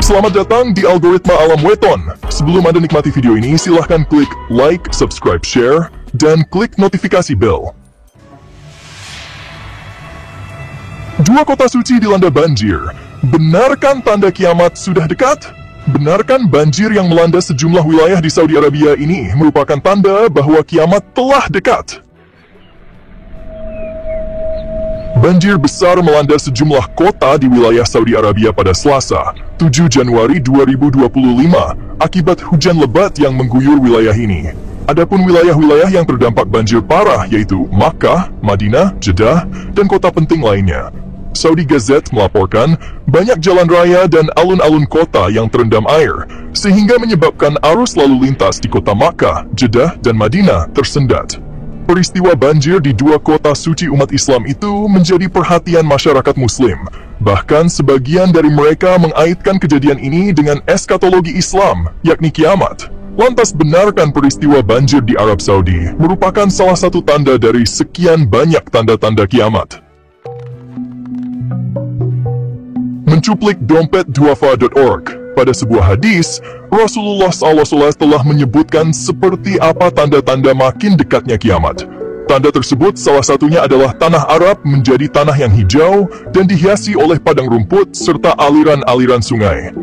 Selamat datang di Algoritma Alam Weton. Sebelum Anda nikmati video ini, silahkan klik like, subscribe, share, dan klik notifikasi bell. Dua kota suci dilanda banjir. Benarkan tanda kiamat sudah dekat? Benarkan banjir yang melanda sejumlah wilayah di Saudi Arabia ini merupakan tanda bahwa kiamat telah dekat? Banjir besar melanda sejumlah kota di wilayah Saudi Arabia pada Selasa, 7 Januari 2025, akibat hujan lebat yang mengguyur wilayah ini. Adapun wilayah-wilayah yang terdampak banjir parah yaitu Makkah, Madinah, Jeddah, dan kota penting lainnya. Saudi Gazette melaporkan banyak jalan raya dan alun-alun kota yang terendam air, sehingga menyebabkan arus lalu lintas di kota Makkah, Jeddah, dan Madinah tersendat. Peristiwa banjir di dua kota suci umat Islam itu menjadi perhatian masyarakat Muslim. Bahkan sebagian dari mereka mengaitkan kejadian ini dengan eskatologi Islam, yakni kiamat. Lantas benarkan peristiwa banjir di Arab Saudi merupakan salah satu tanda dari sekian banyak tanda-tanda kiamat? Mencuplik dompet duafa.org. Pada sebuah hadis, Rasulullah SAW telah menyebutkan seperti apa tanda-tanda makin dekatnya kiamat. Tanda tersebut salah satunya adalah tanah Arab menjadi tanah yang hijau dan dihiasi oleh padang rumput serta aliran-aliran sungai.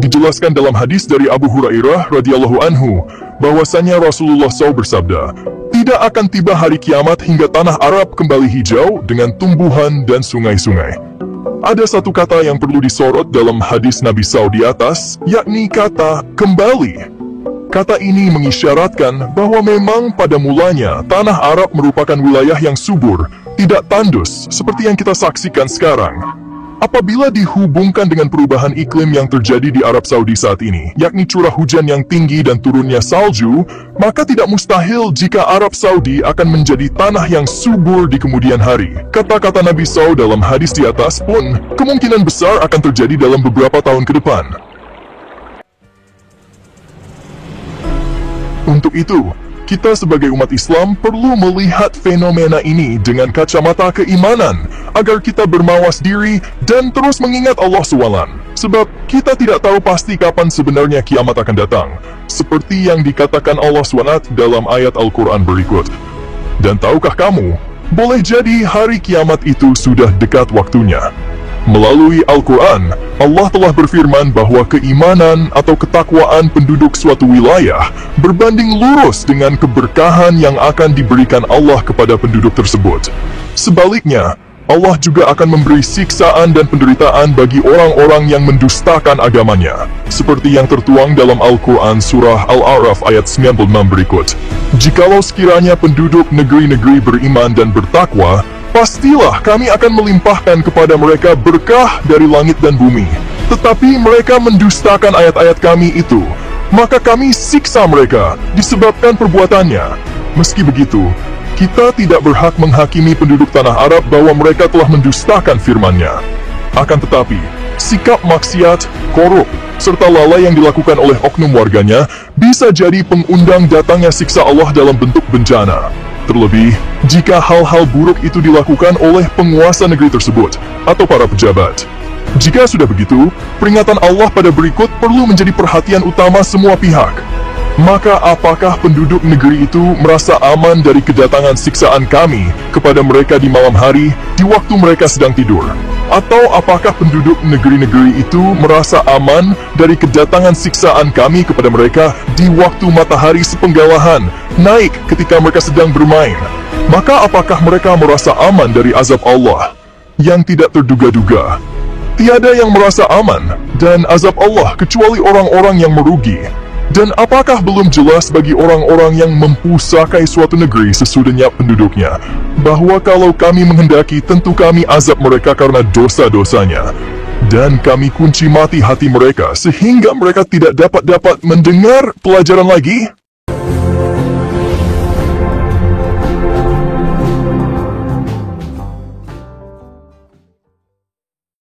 Dijelaskan dalam hadis dari Abu Hurairah radhiyallahu anhu bahwasanya Rasulullah SAW bersabda, "Tidak akan tiba hari kiamat hingga tanah Arab kembali hijau dengan tumbuhan dan sungai-sungai." Ada satu kata yang perlu disorot dalam hadis Nabi SAW di atas, yakni kata kembali. Kata ini mengisyaratkan bahwa memang pada mulanya tanah Arab merupakan wilayah yang subur, tidak tandus seperti yang kita saksikan sekarang. Apabila dihubungkan dengan perubahan iklim yang terjadi di Arab Saudi saat ini, yakni curah hujan yang tinggi dan turunnya salju, maka tidak mustahil jika Arab Saudi akan menjadi tanah yang subur di kemudian hari. Kata-kata Nabi SAW dalam hadis di atas pun kemungkinan besar akan terjadi dalam beberapa tahun ke depan. Untuk itu, kita sebagai umat Islam perlu melihat fenomena ini dengan kacamata keimanan agar kita bermawas diri dan terus mengingat Allah SWT. Sebab kita tidak tahu pasti kapan sebenarnya kiamat akan datang, seperti yang dikatakan Allah SWT dalam ayat Al-Quran berikut. Dan tahukah kamu, boleh jadi hari kiamat itu sudah dekat waktunya. Melalui Al-Quran, Allah telah berfirman bahwa keimanan atau ketakwaan penduduk suatu wilayah berbanding lurus dengan keberkahan yang akan diberikan Allah kepada penduduk tersebut. Sebaliknya, Allah juga akan memberi siksaan dan penderitaan bagi orang-orang yang mendustakan agamanya, seperti yang tertuang dalam Al-Quran Surah Al-A'raf ayat 96 berikut. Jikalau sekiranya penduduk negeri-negeri beriman dan bertakwa, pastilah kami akan melimpahkan kepada mereka berkah dari langit dan bumi. Tetapi mereka mendustakan ayat-ayat kami itu, maka kami siksa mereka disebabkan perbuatannya. Meski begitu, kita tidak berhak menghakimi penduduk tanah Arab bahwa mereka telah mendustakan firman-Nya. Akan tetapi, sikap maksiat, korup, serta lalai yang dilakukan oleh oknum warganya bisa jadi pengundang datangnya siksa Allah dalam bentuk bencana. Terlebih, jika hal-hal buruk itu dilakukan oleh penguasa negeri tersebut atau para pejabat. Jika sudah begitu, peringatan Allah pada berikut perlu menjadi perhatian utama semua pihak. Maka apakah penduduk negeri itu merasa aman dari kedatangan siksaan kami kepada mereka di malam hari, di waktu mereka sedang tidur? Atau apakah penduduk negeri-negeri itu merasa aman dari kedatangan siksaan kami kepada mereka di waktu matahari sepenggalahan naik ketika mereka sedang bermain? Maka apakah mereka merasa aman dari azab Allah yang tidak terduga-duga? Tiada yang merasa aman dan azab Allah kecuali orang-orang yang merugi. Dan apakah belum jelas bagi orang-orang yang mempusakai suatu negeri sesudahnya penduduknya, bahwa kalau kami menghendaki tentu kami azab mereka karena dosa-dosanya, dan kami kunci mati hati mereka sehingga mereka tidak dapat mendengar pelajaran lagi?